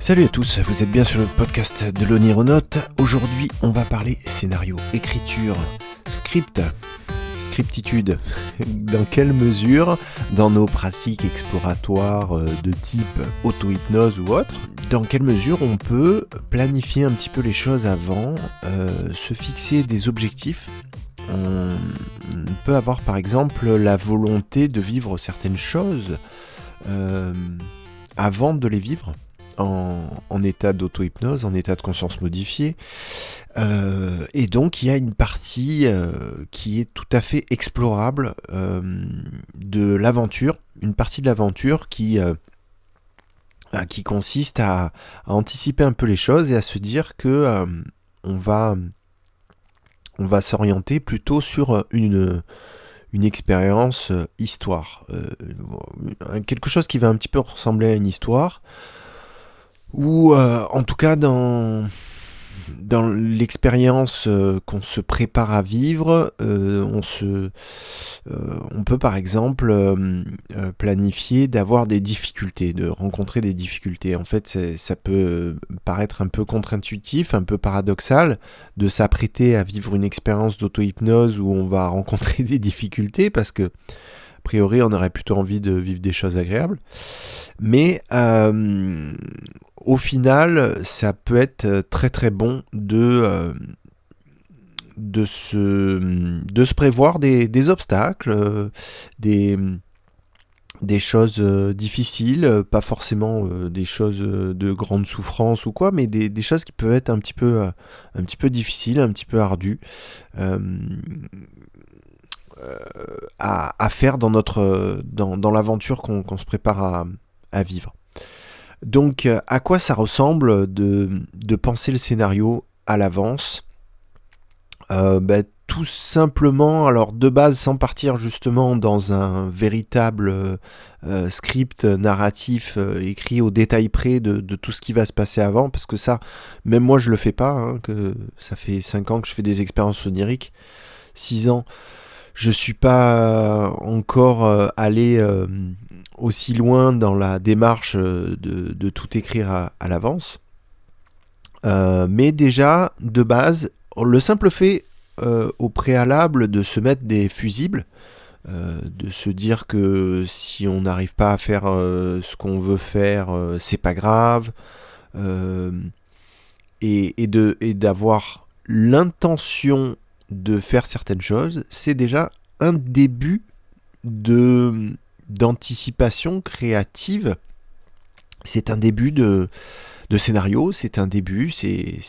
Salut à tous, vous êtes bien sur le podcast de l'Onironaute. Aujourd'hui, on va parler scénario, écriture, scriptitude. Dans quelle mesure, dans nos pratiques exploratoires de type auto-hypnose ou autre, dans quelle mesure on peut planifier un petit peu les choses avant, se fixer des objectifs. On peut avoir par exemple la volonté de vivre certaines choses avant de les vivre. En état d'auto-hypnose, en état de conscience modifiée. Et donc, il y a une partie qui est tout à fait explorable de l'aventure, une partie de l'aventure qui consiste à anticiper un peu les choses et à se dire que on va s'orienter plutôt sur une expérience histoire. Quelque chose qui va un petit peu ressembler à une histoire, ou en tout cas dans l'expérience qu'on se prépare à vivre, on peut par exemple planifier d'avoir des difficultés, de rencontrer des difficultés. En fait, ça peut paraître un peu contre-intuitif, un peu paradoxal de s'apprêter à vivre une expérience d'auto-hypnose où on va rencontrer des difficultés, parce que a priori, on aurait plutôt envie de vivre des choses agréables. Mais au final, ça peut être très très bon de se prévoir des obstacles, des choses difficiles, pas forcément des choses de grande souffrance ou quoi, mais des choses qui peuvent être un petit peu difficiles, un petit peu ardues. À faire dans l'aventure qu'on se prépare à vivre. Donc, à quoi ça ressemble de penser le scénario à l'avance ? Tout simplement, alors de base, sans partir justement dans un véritable script narratif écrit au détail près de tout ce qui va se passer avant, parce que ça, même moi je le fais pas, que ça fait 5 ans que je fais des expériences oniriques, 6 ans. Je suis pas encore allé aussi loin dans la démarche de tout écrire à l'avance. Mais déjà, de base, le simple fait au préalable de se mettre des fusibles, de se dire que si on n'arrive pas à faire ce qu'on veut faire, c'est pas grave, et d'avoir l'intention de faire certaines choses, c'est déjà un début d'anticipation créative. C'est un début de scénario, c'est un début, c'est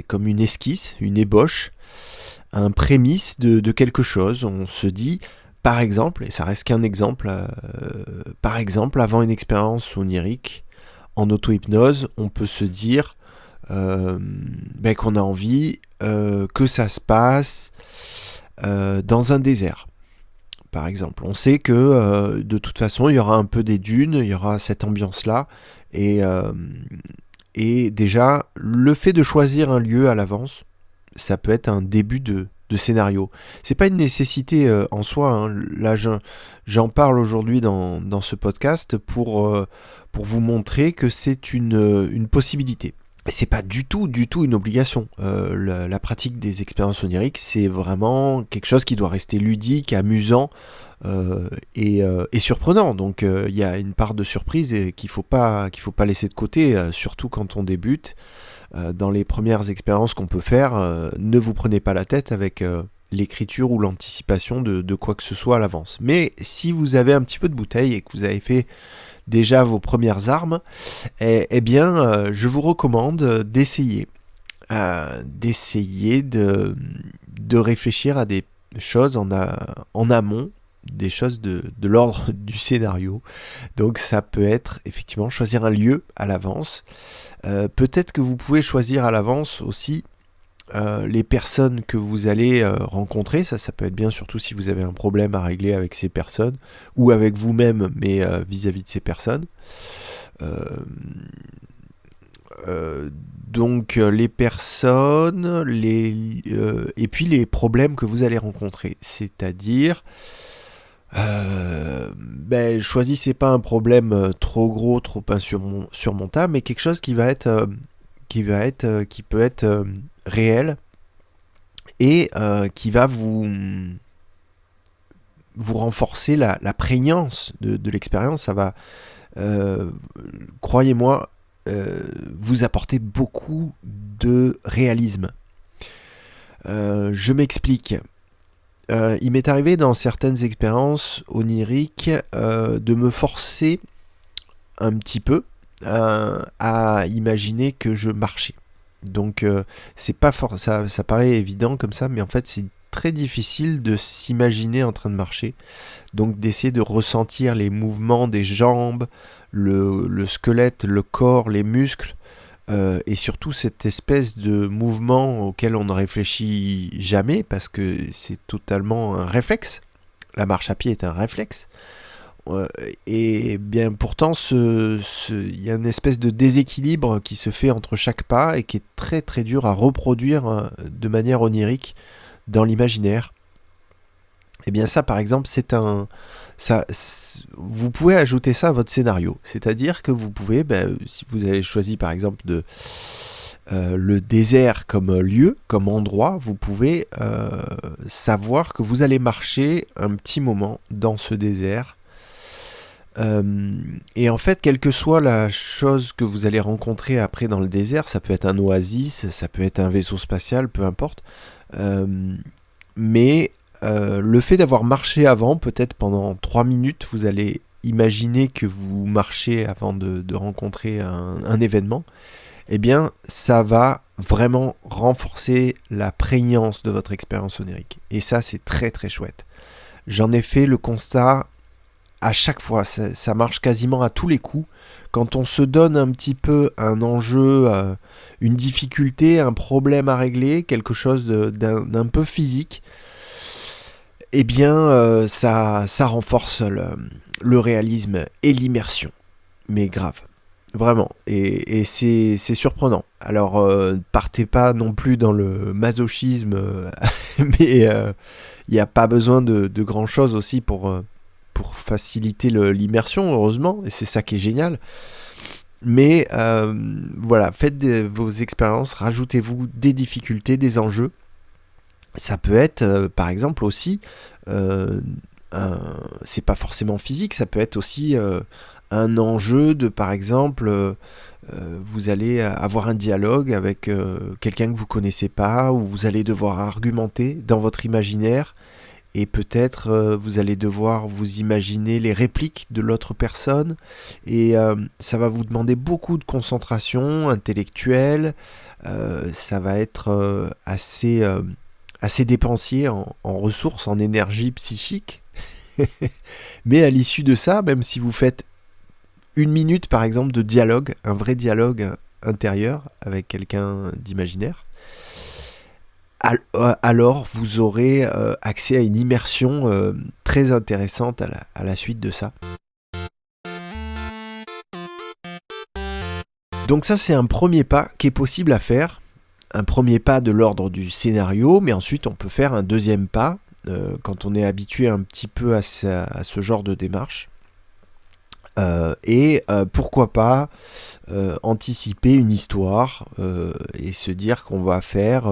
comme une esquisse, une ébauche, un prémisse de quelque chose. On se dit, par exemple, et ça reste qu'un exemple, par exemple, avant une expérience onirique, en auto-hypnose, on peut se dire qu'on a envie que ça se passe dans un désert, par exemple. On sait que de toute façon, il y aura un peu des dunes, il y aura cette ambiance-là, et déjà, le fait de choisir un lieu à l'avance, ça peut être un début de scénario. C'est pas une nécessité en soi, Là, j'en parle aujourd'hui dans ce podcast pour vous montrer que c'est une possibilité. C'est pas du tout une obligation. La pratique des expériences oniriques, c'est vraiment quelque chose qui doit rester ludique, amusant et surprenant. Donc il y a une part de surprise qu'il faut pas laisser de côté, surtout quand on débute. Dans les premières expériences qu'on peut faire, ne vous prenez pas la tête avec l'écriture ou l'anticipation de quoi que ce soit à l'avance. Mais si vous avez un petit peu de bouteille et que vous avez fait déjà vos premières armes, eh bien, je vous recommande d'essayer de réfléchir à des choses en amont, des choses de l'ordre du scénario. Donc ça peut être effectivement choisir un lieu à l'avance. Peut-être que vous pouvez choisir à l'avance aussi les personnes que vous allez rencontrer. Ça peut être bien, surtout si vous avez un problème à régler avec ces personnes, ou avec vous-même, mais vis-à-vis de ces personnes. Donc les personnes, et puis les problèmes que vous allez rencontrer. C'est-à-dire, Choisissez pas un problème trop gros, trop insurmontable, mais quelque chose qui peut être réel et qui va vous renforcer la prégnance de l'expérience. Ça va, croyez-moi, vous apporter beaucoup de réalisme. Je m'explique. Il m'est arrivé dans certaines expériences oniriques de me forcer un petit peu à imaginer que je marchais. Donc c'est pas ça paraît évident comme ça, mais en fait c'est très difficile de s'imaginer en train de marcher. Donc d'essayer de ressentir les mouvements des jambes, le squelette, le corps, les muscles, et surtout cette espèce de mouvement auquel on ne réfléchit jamais parce que c'est totalement un réflexe. La marche à pied est un réflexe. Et bien pourtant, il y a une espèce de déséquilibre qui se fait entre chaque pas et qui est très très dur à reproduire de manière onirique dans l'imaginaire. Et bien ça, par exemple, vous pouvez ajouter ça à votre scénario. C'est-à-dire que vous pouvez, si vous avez choisi par exemple le désert comme lieu, comme endroit, vous pouvez savoir que vous allez marcher un petit moment dans ce désert. Et en fait, quelle que soit la chose que vous allez rencontrer après dans le désert, ça peut être un oasis, ça peut être un vaisseau spatial, peu importe. Mais le fait d'avoir marché avant, peut-être pendant 3 minutes, vous allez imaginer que vous marchez avant de rencontrer un événement, eh bien, ça va vraiment renforcer la prégnance de votre expérience onirique. Et ça, c'est très très chouette. J'en ai fait le constat à chaque fois, ça marche quasiment à tous les coups. Quand on se donne un petit peu un enjeu, une difficulté, un problème à régler, quelque chose d'un peu physique, eh bien ça renforce le réalisme et l'immersion. Mais grave, vraiment. Et c'est surprenant. Alors, partez pas non plus dans le masochisme, mais il n'y a pas besoin de grand chose aussi pour faciliter l'immersion, heureusement, et c'est ça qui est génial. Mais voilà, faites vos expériences, rajoutez-vous des difficultés, des enjeux. Ça peut être, par exemple, aussi, c'est pas forcément physique, ça peut être aussi un enjeu de, par exemple, vous allez avoir un dialogue avec quelqu'un que vous connaissez pas, ou vous allez devoir argumenter dans votre imaginaire. Et peut-être vous allez devoir vous imaginer les répliques de l'autre personne. Et ça va vous demander beaucoup de concentration intellectuelle. Ça va être assez dépensier en ressources, en énergie psychique. Mais à l'issue de ça, même si vous faites 1 minute par exemple de dialogue, un vrai dialogue intérieur avec quelqu'un d'imaginaire, alors vous aurez accès à une immersion très intéressante à la suite de ça. Donc ça, c'est un premier pas qui est possible à faire. Un premier pas de l'ordre du scénario, mais ensuite on peut faire un deuxième pas quand on est habitué un petit peu à ce genre de démarche. Et pourquoi pas anticiper une histoire et se dire qu'on va faire,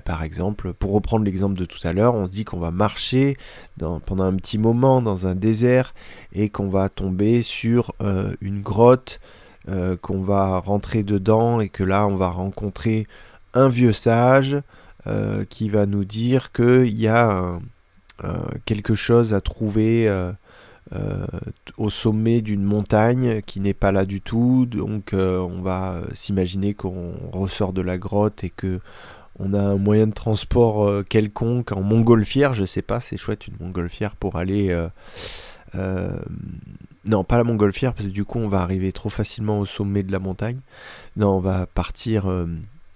par exemple, pour reprendre l'exemple de tout à l'heure, on se dit qu'on va marcher pendant un petit moment dans un désert et qu'on va tomber sur une grotte, qu'on va rentrer dedans et que là on va rencontrer un vieux sage qui va nous dire qu'il y a quelque chose à trouver au sommet d'une montagne qui n'est pas là du tout, donc on va s'imaginer qu'on ressort de la grotte et que on a un moyen de transport quelconque en montgolfière, je sais pas, c'est chouette une montgolfière pour aller non, pas la montgolfière parce que du coup on va arriver trop facilement au sommet de la montagne. Non, on va partir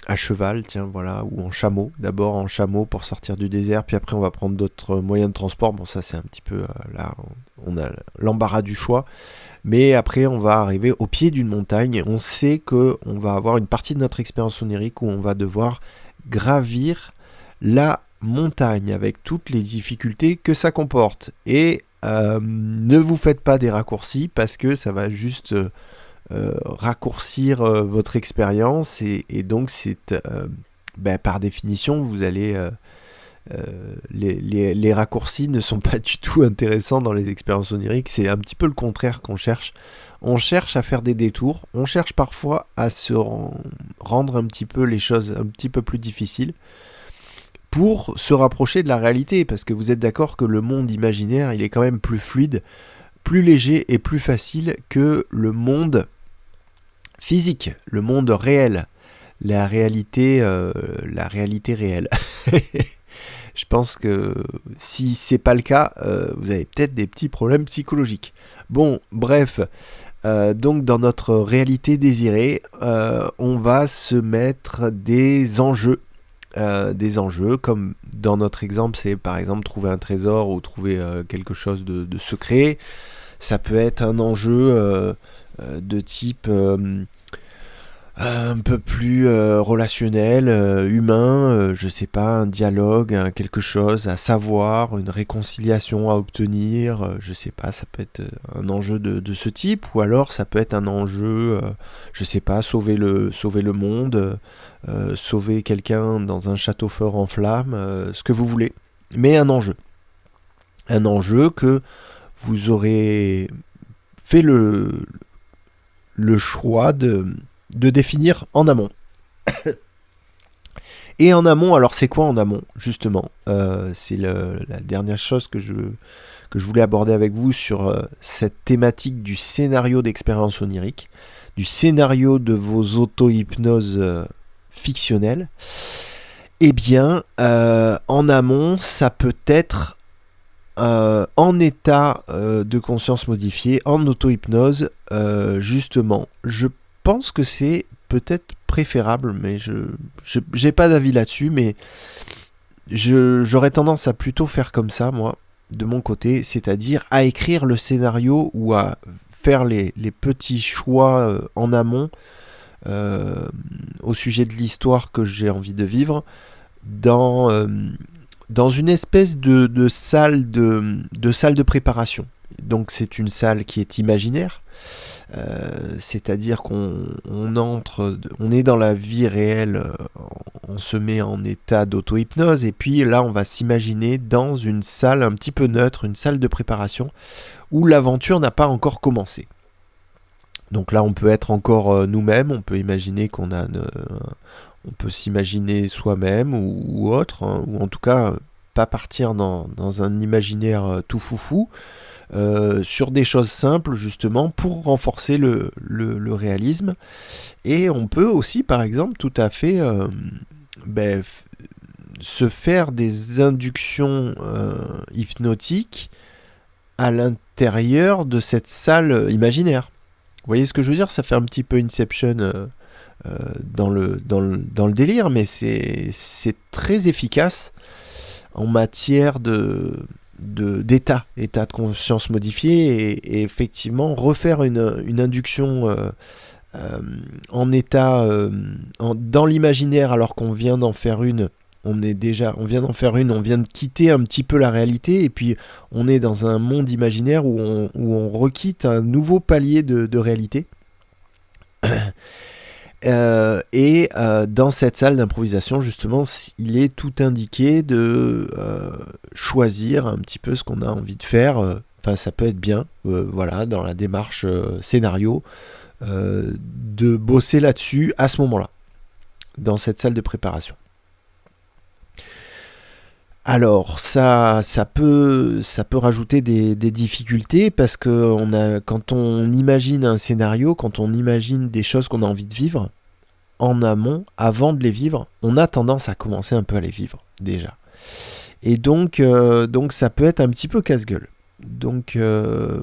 à cheval, tiens, voilà, ou en chameau. D'abord en chameau pour sortir du désert, puis après on va prendre d'autres moyens de transport. Bon, ça c'est un petit peu là, on a l'embarras du choix. Mais après on va arriver au pied d'une montagne. On sait que on va avoir une partie de notre expérience onirique où on va devoir gravir la montagne avec toutes les difficultés que ça comporte. Et ne vous faites pas des raccourcis parce que ça va juste raccourcir votre expérience et donc par définition vous allez les raccourcis ne sont pas du tout intéressants dans les expériences oniriques, c'est un petit peu le contraire qu'on cherche. On cherche à faire des détours, on cherche parfois à se rendre un petit peu les choses un petit peu plus difficiles pour se rapprocher de la réalité, parce que vous êtes d'accord que le monde imaginaire, il est quand même plus fluide, plus léger et plus facile que le monde physique, le monde réel, la réalité réelle. Je pense que si c'est pas le cas, vous avez peut-être des petits problèmes psychologiques. Bon, bref, donc dans notre réalité désirée, on va se mettre des enjeux comme dans notre exemple, c'est par exemple trouver un trésor ou trouver quelque chose de secret. Ça peut être un enjeu de type un peu plus relationnel, humain, je sais pas, un dialogue, quelque chose à savoir, une réconciliation à obtenir, je sais pas, ça peut être un enjeu de ce type, ou alors ça peut être un enjeu, je sais pas, sauver le monde, sauver quelqu'un dans un château fort en flammes, ce que vous voulez, mais un enjeu que vous aurez fait le choix de définir en amont. Et en amont, alors c'est quoi en amont, justement c'est la dernière chose que je voulais aborder avec vous sur cette thématique du scénario d'expérience onirique, du scénario de vos auto-hypnoses fictionnelles. Eh bien, en amont, ça peut être en état de conscience modifiée, en auto-hypnose, justement. Je pense que c'est peut-être préférable, mais je j'ai pas d'avis là-dessus, mais j'aurais tendance à plutôt faire comme ça, moi, de mon côté, c'est-à-dire à écrire le scénario ou à faire les petits choix en amont au sujet de l'histoire que j'ai envie de vivre dans une espèce de salle de préparation. Donc c'est une salle qui est imaginaire, c'est-à-dire qu'on est dans la vie réelle, on se met en état d'auto-hypnose et puis là on va s'imaginer dans une salle un petit peu neutre, une salle de préparation où l'aventure n'a pas encore commencé. Donc là on peut être encore nous-mêmes, on peut imaginer on peut s'imaginer soi-même ou autre, hein, ou en tout cas pas partir dans un imaginaire tout foufou, sur des choses simples justement pour renforcer le réalisme. Et on peut aussi par exemple tout à fait se faire des inductions hypnotiques à l'intérieur de cette salle imaginaire. Vous voyez ce que je veux dire ? Ça fait un petit peu Inception dans le délire, mais c'est très efficace en matière d'état de conscience modifié et effectivement refaire une induction en état dans l'imaginaire alors qu'on vient d'en faire une. On vient de quitter un petit peu la réalité et puis on est dans un monde imaginaire où on requitte un nouveau palier de réalité. Dans cette salle d'improvisation, justement, il est tout indiqué de choisir un petit peu ce qu'on a envie de faire. Enfin, ça peut être bien, voilà, dans la démarche scénario, de bosser là-dessus à ce moment-là, dans cette salle de préparation. Alors, ça peut rajouter des difficultés parce que quand on imagine un scénario, quand on imagine des choses qu'on a envie de vivre, en amont, avant de les vivre, on a tendance à commencer un peu à les vivre, déjà. Et donc ça peut être un petit peu casse-gueule. Donc, je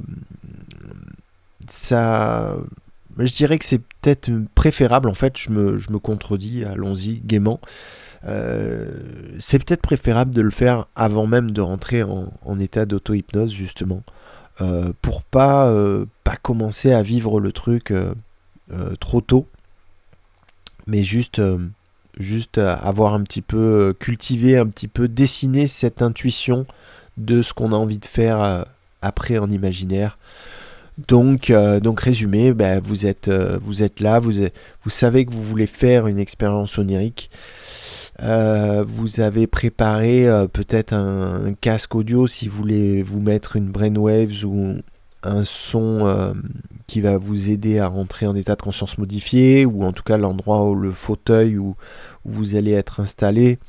dirais que c'est peut-être préférable, en fait, je me contredis, allons-y, gaiement. C'est peut-être préférable de le faire avant même de rentrer en état d'auto-hypnose justement pour pas commencer à vivre le truc trop tôt, mais juste avoir un petit peu cultivé, un petit peu dessiné cette intuition de ce qu'on a envie de faire après en imaginaire. Donc résumé, vous êtes là, vous savez que vous voulez faire une expérience onirique. Vous avez préparé peut-être un casque audio si vous voulez vous mettre une brainwaves ou un son qui va vous aider à rentrer en état de conscience modifié, ou en tout cas l'endroit où le fauteuil où vous allez être installé.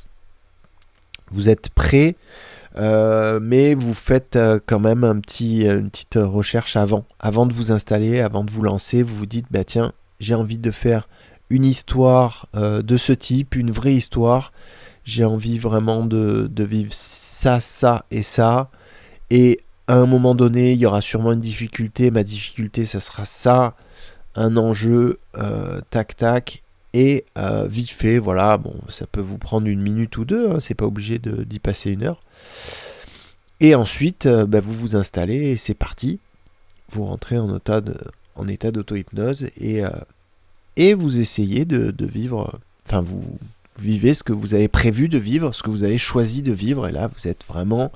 Vous êtes prêt, mais vous faites quand même une petite recherche avant de vous installer, avant de vous lancer. Vous vous dites, tiens, j'ai envie de faire une histoire de ce type, une vraie histoire. J'ai envie vraiment de vivre ça et ça. Et à un moment donné, il y aura sûrement une difficulté. Ma difficulté, ça sera ça. Un enjeu, tac. Et vite fait, voilà, bon, ça peut vous prendre 1 minute ou 2, hein, c'est pas obligé d'y passer 1 heure. Et ensuite, vous vous installez et c'est parti. Vous rentrez en état d'auto-hypnose et vous essayez de vivre, vous vivez ce que vous avez prévu de vivre, ce que vous avez choisi de vivre. Et là, vous êtes vraiment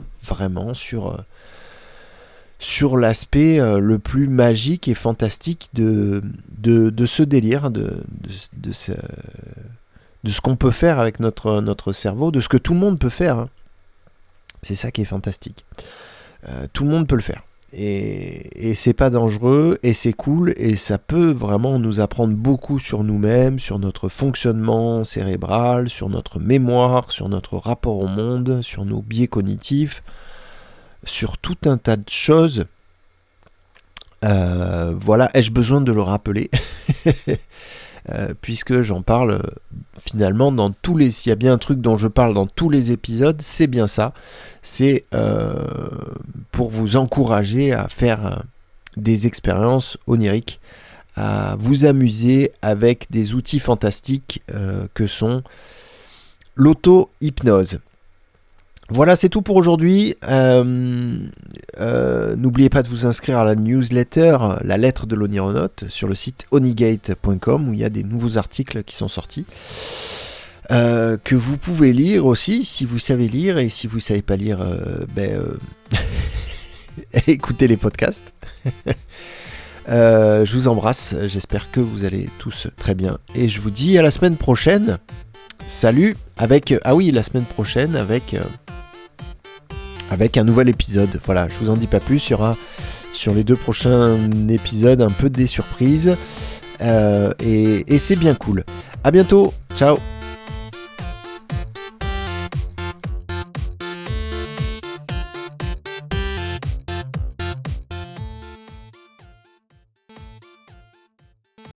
sur l'aspect le plus magique et fantastique de ce délire, de ce qu'on peut faire avec notre cerveau, de ce que tout le monde peut faire. Hein. C'est ça qui est fantastique. Tout le monde peut le faire. Et c'est pas dangereux, et c'est cool, et ça peut vraiment nous apprendre beaucoup sur nous-mêmes, sur notre fonctionnement cérébral, sur notre mémoire, sur notre rapport au monde, sur nos biais cognitifs, sur tout un tas de choses. Voilà, ai-je besoin de le rappeler puisque j'en parle finalement s'il y a bien un truc dont je parle dans tous les épisodes, c'est bien ça. C'est pour vous encourager à faire des expériences oniriques, à vous amuser avec des outils fantastiques que sont l'auto-hypnose. Voilà, c'est tout pour aujourd'hui. N'oubliez pas de vous inscrire à la newsletter, la lettre de l'Onironaute, sur le site onigate.com, où il y a des nouveaux articles qui sont sortis, que vous pouvez lire aussi, si vous savez lire, et si vous ne savez pas lire, écoutez les podcasts. Je vous embrasse, j'espère que vous allez tous très bien, et je vous dis à la semaine prochaine. Salut, la semaine prochaine avec un nouvel épisode. Voilà, je vous en dis pas plus, il y aura sur les 2 prochains épisodes un peu des surprises, et c'est bien cool. À bientôt, ciao.